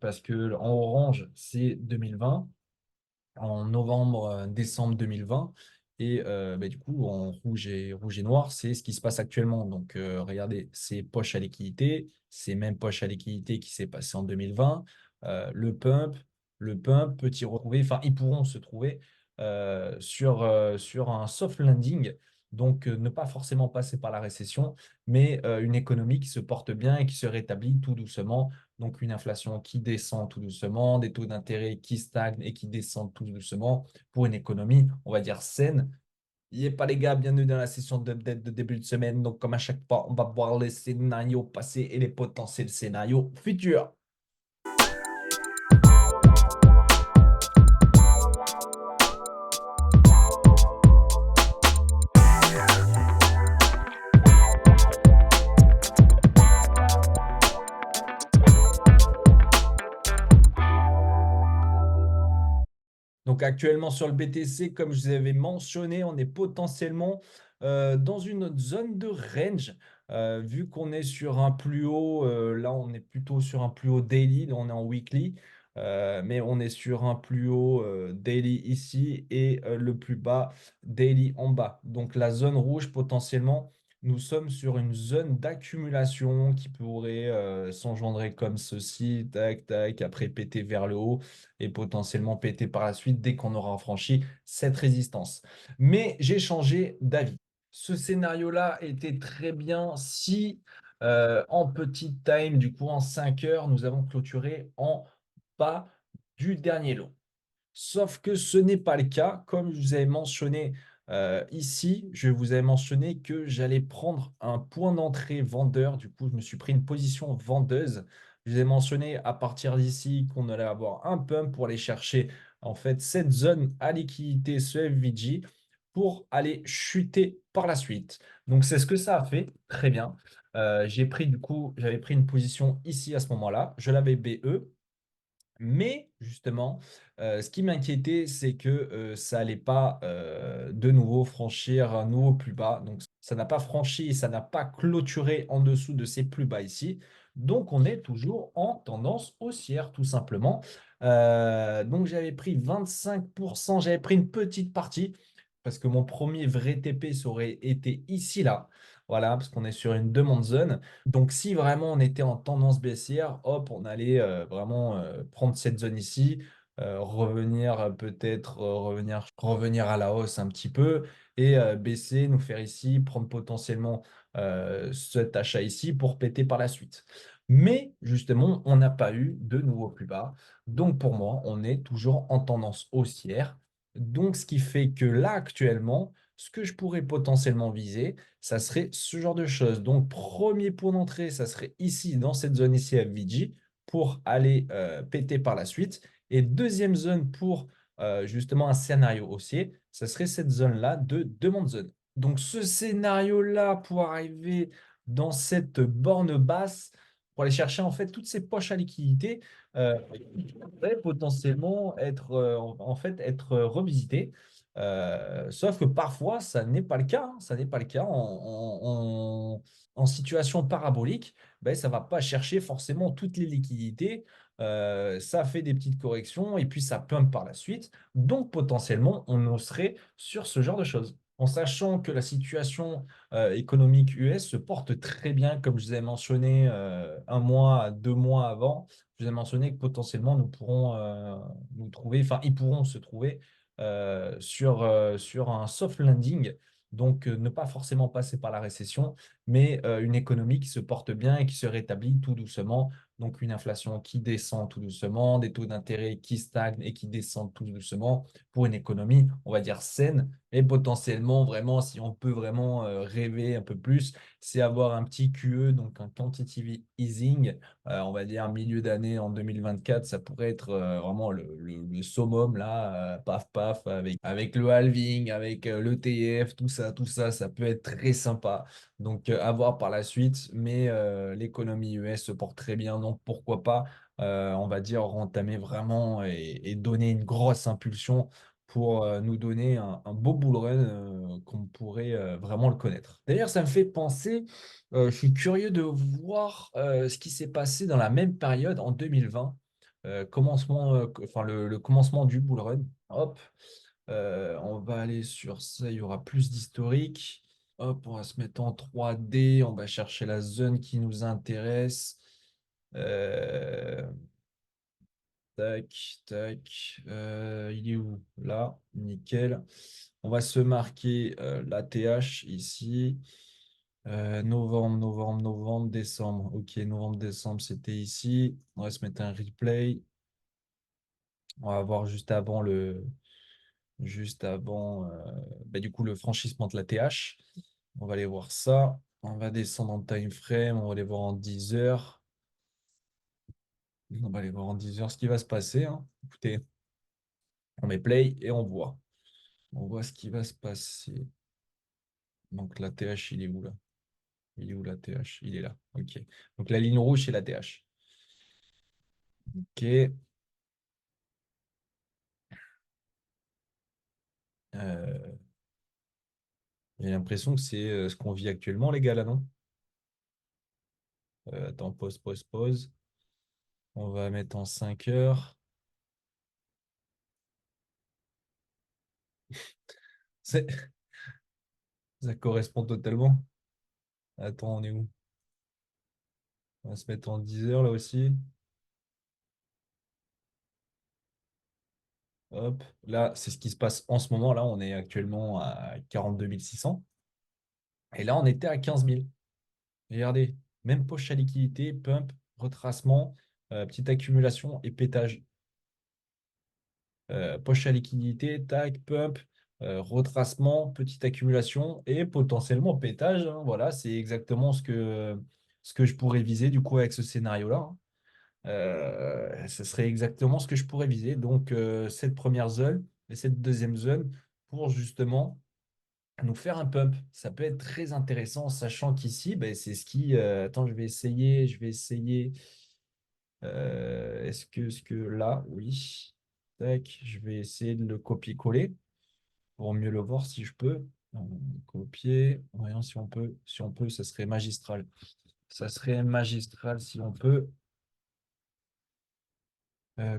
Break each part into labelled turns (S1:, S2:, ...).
S1: parce que en orange, c'est 2020, en novembre, décembre 2020. Et du coup, en rouge et noir, c'est ce qui se passe actuellement. Donc, regardez, c'est poche à liquidité, c'est même poche à liquidité qui s'est passé en 2020. Le pump, peut-il retrouver, enfin, ils pourront se trouver sur un soft landing. Donc, ne pas forcément passer par la récession, mais une économie qui se porte bien et qui se rétablit tout doucement. Donc, une inflation qui descend tout doucement, des taux d'intérêt qui stagnent et qui descendent tout doucement pour une économie, on va dire, saine. Il a pas les gars, bienvenue dans la session d'update de début de semaine. Donc, comme à chaque fois, on va voir les scénarios passés et les potentiels scénarios futurs. Donc actuellement sur le BTC, comme je vous avais mentionné, on est potentiellement dans une zone de range. Vu qu'on est sur un plus haut, là on est plutôt sur un plus haut daily, là on est en weekly, mais on est sur un plus haut daily ici et le plus bas daily en bas. Donc la zone rouge potentiellement, nous sommes sur une zone d'accumulation qui pourrait s'engendrer comme ceci, tac, tac, après péter vers le haut et potentiellement péter par la suite dès qu'on aura franchi cette résistance. Mais j'ai changé d'avis. Ce scénario-là était très bien si en petite time, du coup en 5 heures, nous avons clôturé en bas du dernier lot. Sauf que ce n'est pas le cas. Comme je vous avais mentionné ici, je vous avais mentionné que j'allais prendre un point d'entrée vendeur. Du coup, je me suis pris une position vendeuse. Je vous ai mentionné à partir d'ici qu'on allait avoir un pump pour aller chercher en fait cette zone à liquidité, ce FVG, pour aller chuter par la suite. Donc, c'est ce que ça a fait. Très bien. J'ai pris du coup, j'avais pris une position ici à ce moment-là. Je l'avais BE. Mais justement, ce qui m'inquiétait, c'est que ça allait pas de nouveau franchir un nouveau plus bas. Donc, ça n'a pas franchi, ça n'a pas clôturé en dessous de ces plus bas ici. Donc, on est toujours en tendance haussière, tout simplement. Donc, j'avais pris 25%, j'avais pris une petite partie parce que mon premier vrai TP, ça aurait été ici, là. Voilà, parce qu'on est sur une demande zone. Donc, si vraiment on était en tendance baissière, hop, on allait vraiment prendre cette zone ici, revenir peut-être revenir à la hausse un petit peu et baisser, nous faire ici, prendre potentiellement cet achat ici pour péter par la suite. Mais justement, on n'a pas eu de nouveau plus bas. Donc, pour moi, on est toujours en tendance haussière. Donc, ce qui fait que là, actuellement, ce que je pourrais potentiellement viser, ça serait ce genre de choses. Donc, premier point d'entrée, ça serait ici, dans cette zone ici FVG, pour aller péter par la suite. Et deuxième zone pour justement un scénario haussier, ça serait cette zone-là de demande zone. Donc, ce scénario-là, pour arriver dans cette borne basse, pour aller chercher en fait toutes ces poches à liquidité, il pourrait potentiellement être en fait être revisité. Sauf que parfois, ça n'est pas le cas, hein. Ça n'est pas le cas en situation parabolique. Ben, ça ne va pas chercher forcément toutes les liquidités. Ça fait des petites corrections et puis ça pump par la suite. Donc potentiellement, on en serait sur ce genre de choses. En sachant que la situation économique US se porte très bien, comme je vous ai mentionné un mois, 2 mois avant, je vous ai mentionné que potentiellement nous pourrons nous trouver, enfin ils pourront se trouver sur un soft landing. Donc, ne pas forcément passer par la récession, mais une économie qui se porte bien et qui se rétablit tout doucement. Donc, une inflation qui descend tout doucement, des taux d'intérêt qui stagnent et qui descendent tout doucement pour une économie, on va dire, saine. Et potentiellement, vraiment, si on peut vraiment rêver un peu plus, c'est avoir un petit QE, donc un quantitative easing, on va dire milieu d'année en 2024, ça pourrait être vraiment le summum là, paf paf, avec le halving, avec l'ETF, tout ça, ça peut être très sympa. Donc à voir par la suite, mais l'économie US se porte très bien, donc pourquoi pas, on va dire, entamer vraiment et donner une grosse impulsion pour nous donner un beau bull run qu'on pourrait vraiment le connaître. D'ailleurs, ça me fait penser, je suis curieux de voir ce qui s'est passé dans la même période en 2020. enfin le commencement du bull run. Hop, on va aller sur ça, il y aura plus d'historique. Hop, on va se mettre en 3D, on va chercher la zone qui nous intéresse. Euh, tac, tac. Il est où? Là, nickel. On va se marquer la TH ici. Novembre, décembre. Ok, novembre, décembre, c'était ici. On va se mettre un replay. On va voir juste avant, du coup, le franchissement de la TH. On va aller voir ça. On va descendre en time frame. On va aller voir en 10 heures. On va aller voir en 10 heures ce qui va se passer, hein. Écoutez, on met play et on voit. On voit ce qui va se passer. Donc la TH, il est où là? Il est où la TH? Il est là. Ok. Donc la ligne rouge, c'est la TH. Ok. Euh, j'ai l'impression que c'est ce qu'on vit actuellement, les gars, là, non? Attends, pause, pause, pause. On va mettre en 5 heures. C'est- Ça correspond totalement. Attends, on est où? On va se mettre en 10 heures là aussi. Hop. Là, c'est ce qui se passe en ce moment. Là, on est actuellement à 42 600. Et là, on était à 15 000. Regardez, même poche à liquidité, pump, retracement, petite accumulation et pétage. Poche à liquidité, tac, pump, retracement, petite accumulation et potentiellement pétage, hein. Voilà, c'est exactement ce que je pourrais viser du coup avec ce scénario-là, hein. Ce serait exactement ce que je pourrais viser. Donc, cette première zone et cette deuxième zone pour justement nous faire un pump. Ça peut être très intéressant, sachant qu'ici, ben, c'est ce qui. Attends, je vais essayer. Est-ce que là, oui. Tac, je vais essayer de le copier-coller pour mieux le voir si je peux. Copier. Voyons si on peut. Si on peut, ça serait magistral. Ça serait magistral si on peut.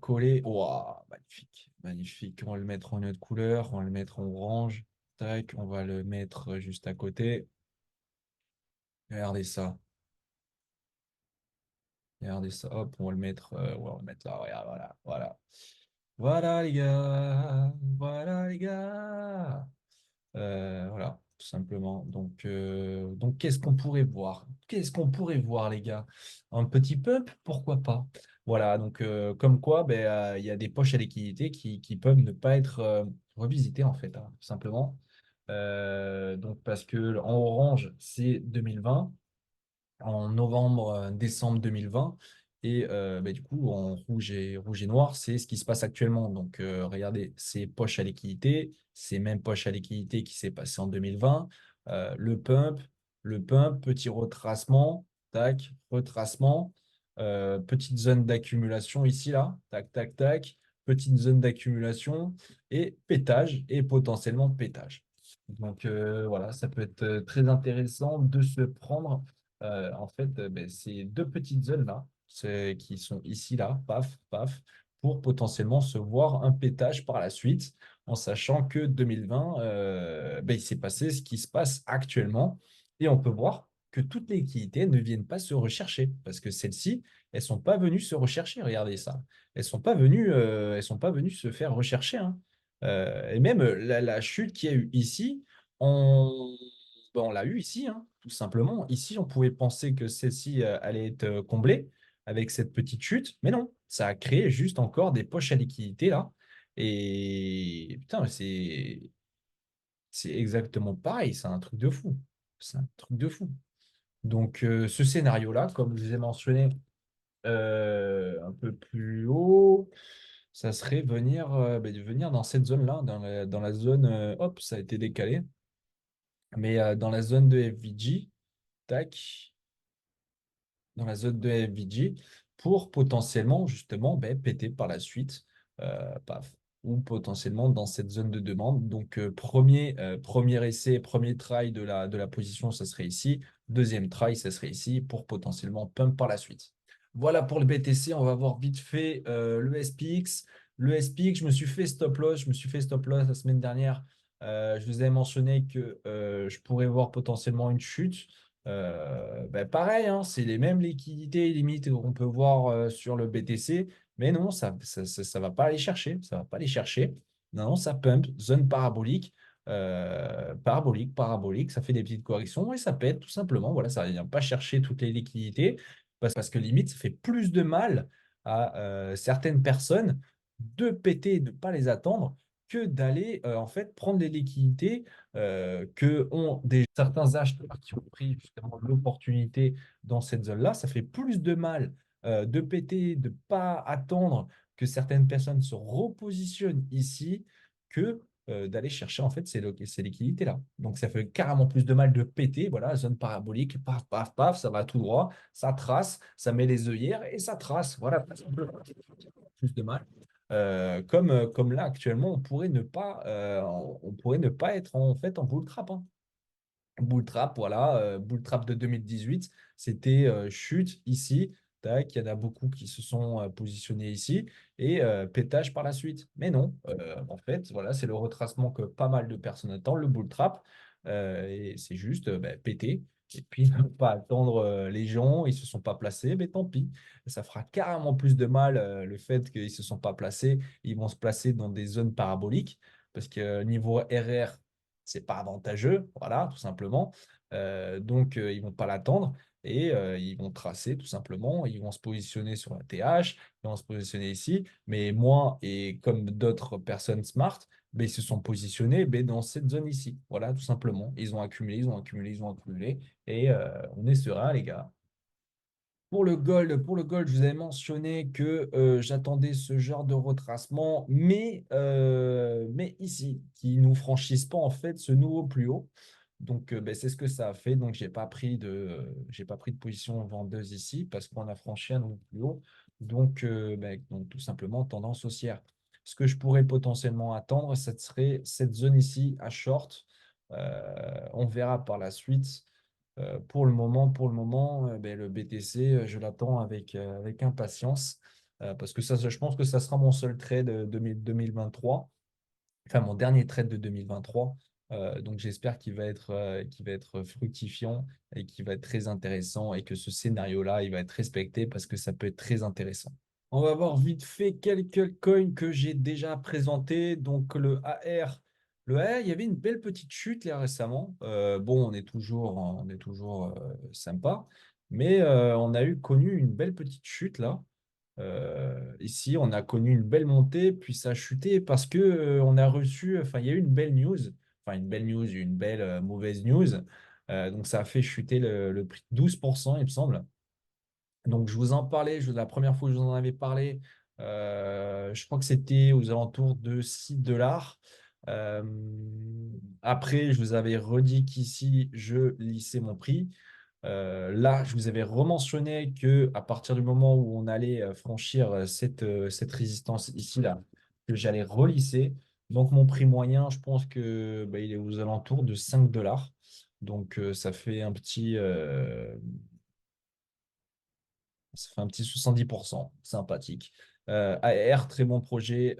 S1: Coller. Ouah, magnifique. Magnifique. On va le mettre en une autre couleur. On va le mettre en orange. Tac, on va le mettre juste à côté. Regardez ça. Regardez ça. Hop, ouais, on va le mettre là. Regarde, voilà. Voilà. Voilà les gars. Voilà les gars. Voilà, tout simplement. Donc qu'est-ce qu'on pourrait voir? Qu'est-ce qu'on pourrait voir, les gars? Un petit pump, pourquoi pas? Voilà, donc comme quoi, ben, il y a des poches à liquidité qui peuvent ne pas être revisitées, en fait, hein, tout simplement. Donc parce que en orange, c'est 2020 en novembre, décembre 2020. Et du coup, en rouge et noir, c'est ce qui se passe actuellement. Donc, regardez, c'est poche à liquidité, c'est même poche à liquidité qui s'est passé en 2020. Le pump, petit retracement, tac, retracement, petite zone d'accumulation ici, là, tac, tac, tac, petite zone d'accumulation et pétage et potentiellement pétage. Donc, voilà, ça peut être très intéressant de se prendre en fait, ces deux petites zones-là, qui sont ici, là, paf, paf, pour potentiellement se voir un pétage par la suite, en sachant que 2020, il s'est passé ce qui se passe actuellement, et on peut voir que toutes les liquidités ne viennent pas se rechercher, parce que celles-ci, elles sont pas venues se rechercher, regardez ça. Elles sont pas venues se faire rechercher, hein. Et même la chute qu'il y a eu ici, on, on l'a eu ici, hein, tout simplement. Ici, on pouvait penser que celle-ci allait être comblée avec cette petite chute, mais non, ça a créé juste encore des poches à liquidité là. Et putain, c'est exactement pareil, c'est un truc de fou. C'est un truc de fou. Donc, ce scénario-là, comme je vous ai mentionné un peu plus haut, ça serait de venir dans cette zone-là, dans la zone, hop, ça a été décalé, mais dans la zone de FVG, tac, dans la zone de FVG pour potentiellement justement péter par la suite, paf, ou potentiellement dans cette zone de demande. Donc premier essai, premier try de la position, ça serait ici. Deuxième try, ça serait ici pour potentiellement pump par la suite. Voilà pour le BTC, on va voir vite fait le SPX. Le SPX, je me suis fait stop loss, je me suis fait stop loss la semaine dernière. Je vous avais mentionné que je pourrais voir potentiellement une chute. Ben pareil, hein, c'est les mêmes liquidités limites qu'on peut voir sur le BTC, mais non, ça va pas aller chercher, ça va pas aller chercher. Non, non, ça pump, zone parabolique, parabolique, ça fait des petites corrections et ça pète tout simplement. Voilà, ça ne vient pas chercher toutes les liquidités parce que limite, ça fait plus de mal à certaines personnes de péter et de ne pas les attendre que d'aller en fait prendre les liquidités que ont certains acheteurs qui ont pris justement l'opportunité dans cette zone-là. Ça fait plus de mal de péter, de ne pas attendre que certaines personnes se repositionnent ici que d'aller chercher en fait ces liquidités-là. Donc ça fait carrément plus de mal de péter, voilà, zone parabolique, paf, paf, paf, ça va tout droit, ça trace, ça met les œillères et ça trace. Voilà, tout simplement. Plus de mal. Comme là actuellement, on pourrait ne pas être en fait en bull trap, hein. Bull trap, voilà, bull trap de 2018, c'était chute ici. Tac, il y en a beaucoup qui se sont positionnés ici et pétage par la suite. Mais non, en fait, voilà, c'est le retracement que pas mal de personnes attendent, le bull trap. Et c'est juste bah, péter. Et puis, ne pas attendre les gens, ils ne se sont pas placés, mais tant pis. Ça fera carrément plus de mal le fait qu'ils ne se sont pas placés. Ils vont se placer dans des zones paraboliques parce que niveau RR, c'est pas avantageux, voilà, tout simplement. Donc, ils vont pas l'attendre et ils vont tracer tout simplement. Ils vont se positionner sur la TH, ils vont se positionner ici. Mais moi et comme d'autres personnes smart, ben, ils se sont positionnés ben, dans cette zone ici. Voilà, tout simplement. Ils ont accumulé, ils ont accumulé, ils ont accumulé. Et on est serein, les gars. Pour le gold, je vous avais mentionné que j'attendais ce genre de retracement, mais ici, qui ne nous franchissent pas en fait ce nouveau plus haut. Donc, ben, c'est ce que ça a fait. Donc, j'ai pas pris de position vendeuse ici parce qu'on a franchi un nouveau plus haut. Donc, tout simplement, tendance haussière. Ce que je pourrais potentiellement attendre, ça serait cette zone ici à short. On verra par la suite. Pour le moment, ben, le BTC, je l'attends avec impatience parce que ça, je pense que ça sera mon seul trade 2023, enfin mon dernier trade de 2023. Donc j'espère qu'il va être fructifiant et qu'il va être très intéressant et que ce scénario-là, il va être respecté parce que ça peut être très intéressant. On va voir vite fait quelques coins que j'ai déjà présentés. Donc le AR, il y avait une belle petite chute là récemment. Bon, on est toujours sympa, mais on a connu une belle petite chute là. Ici, on a connu une belle montée, puis ça a chuté parce que on a reçu, enfin, il y a eu une belle news, enfin une belle news, une belle mauvaise news. Donc ça a fait chuter le prix de 12%, il me semble. Donc, je vous en parlais, la première fois que je vous en avais parlé, je crois que c'était aux alentours de 6 dollars. Euh, Après, je vous avais redit qu'ici, je lissais mon prix. Là, je vous avais rementionné que à partir du moment où on allait franchir cette résistance ici, là, que j'allais relisser. Donc, mon prix moyen, je pense que bah, il est aux alentours de 5 dollars. Donc, ça fait un petit 70% sympathique. AR, très bon projet.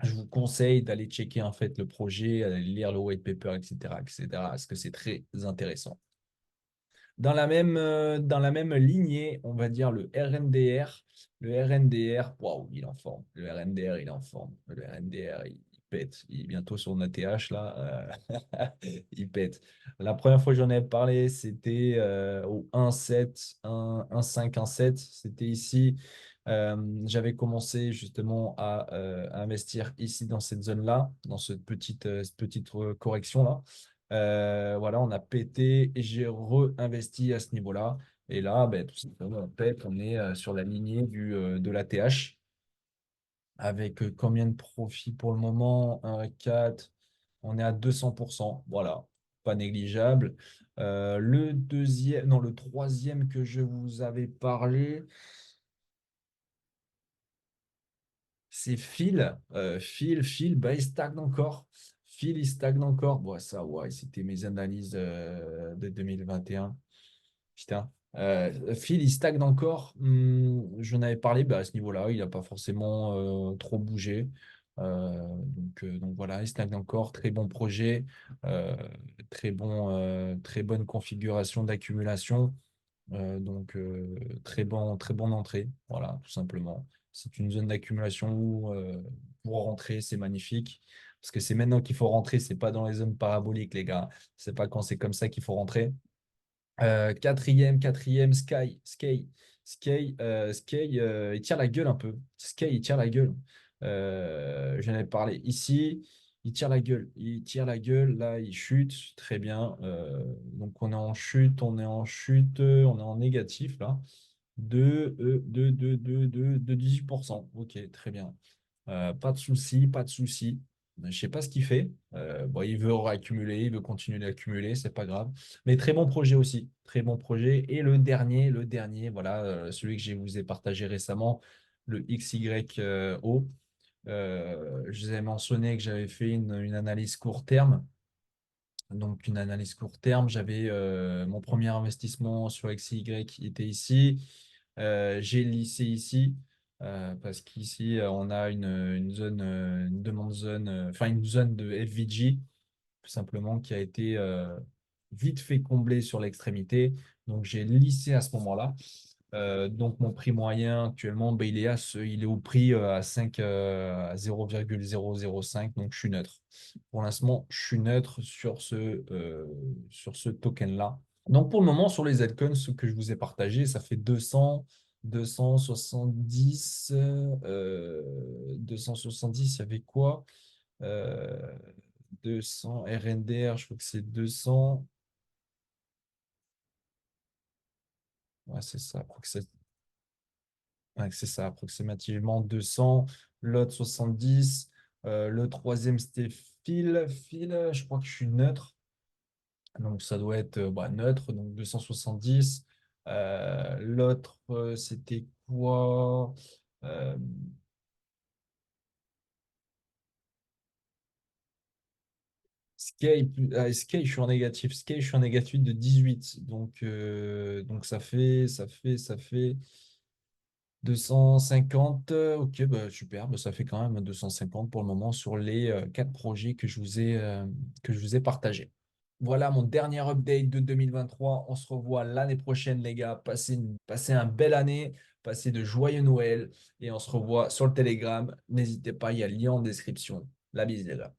S1: Je vous conseille d'aller checker en fait le projet, aller lire le white paper, etc., etc., parce que c'est très intéressant. Dans la même lignée, on va dire le RNDR. Le RNDR, waouh, il est en forme. Le RNDR, il est en forme. Le RNDR, il pète. Il est bientôt sur notre ATH, là. Il pète. La première fois que j'en ai parlé, c'était au 1,7, 1,5, 1,7. C'était ici. J'avais commencé justement à investir ici dans cette zone-là, dans cette petite correction-là. Voilà, on a pété et j'ai réinvesti à ce niveau-là. Et là, ben, tout simplement, on pète, on est sur la lignée de la TH avec combien de profit pour le moment? 4, on est à 200%. Voilà, pas négligeable. Le deuxième, non, le troisième que je vous avais parlé, c'est Phil. Phil, bah, il stagne encore. Phil, il stagne encore. Bon, ça, ouais, c'était mes analyses de 2021. Putain. Phil, il stagne encore. J'en avais parlé à ce niveau-là. Il n'a pas forcément trop bougé. Donc voilà, il stagne encore. Très bon projet. euh, très bonne configuration d'accumulation. Très bonne entrée. Voilà, tout simplement. C'est une zone d'accumulation où pour rentrer, c'est magnifique. Parce que c'est maintenant qu'il faut rentrer, c'est pas dans les zones paraboliques, les gars. C'est pas quand c'est comme ça qu'il faut rentrer. Quatrième, Sky, il tire la gueule un peu. Sky, il tire la gueule. J'en avais parlé ici. Il tire la gueule. Il tire la gueule. Là, il chute. Très bien. Donc, on est en chute. On est en négatif, là. De 18%. Ok, très bien. Pas de souci, pas de souci. Je sais pas ce qu'il fait. Bon, il veut réaccumuler, il veut continuer d'accumuler, c'est pas grave. Mais très bon projet aussi, très bon projet. Et le dernier, voilà, celui que je vous ai partagé récemment, le XYO. Je vous ai mentionné que j'avais fait une analyse court terme. Donc, une analyse court terme, j'avais mon premier investissement sur XY qui était ici. J'ai lissé ici parce qu'ici, on a une zone, une demande zone, enfin une zone de FVG, tout simplement, qui a été vite fait combler sur l'extrémité. Donc, j'ai lissé à ce moment-là. Donc, mon prix moyen actuellement, ben, il est au prix à 5, à 0,005. Donc, je suis neutre. Pour l'instant, je suis neutre sur ce token-là. Donc, pour le moment, sur les altcoins, ce que je vous ai partagé, ça fait 270. 270, il y avait quoi? Euh, 200 RNDR, je crois que c'est 200. Ouais, c'est ça. Ouais, c'est ça, approximativement 200. L'autre 70. Le troisième, c'était Phil. Phil, je crois que je suis neutre. Donc, ça doit être neutre, donc 270. L'autre, c'était quoi? Euh, Scale, je suis en négatif. Scale, je suis en négatif de 18. Donc ça fait 250. Ok, bah, super. Bah, ça fait quand même 250 pour le moment sur les 4 projets que je vous ai partagés. Voilà mon dernier update de 2023. On se revoit l'année prochaine, les gars. Passez un belle année, passez de joyeux Noël et on se revoit sur le Telegram. N'hésitez pas, il y a le lien en description. La bise, les gars.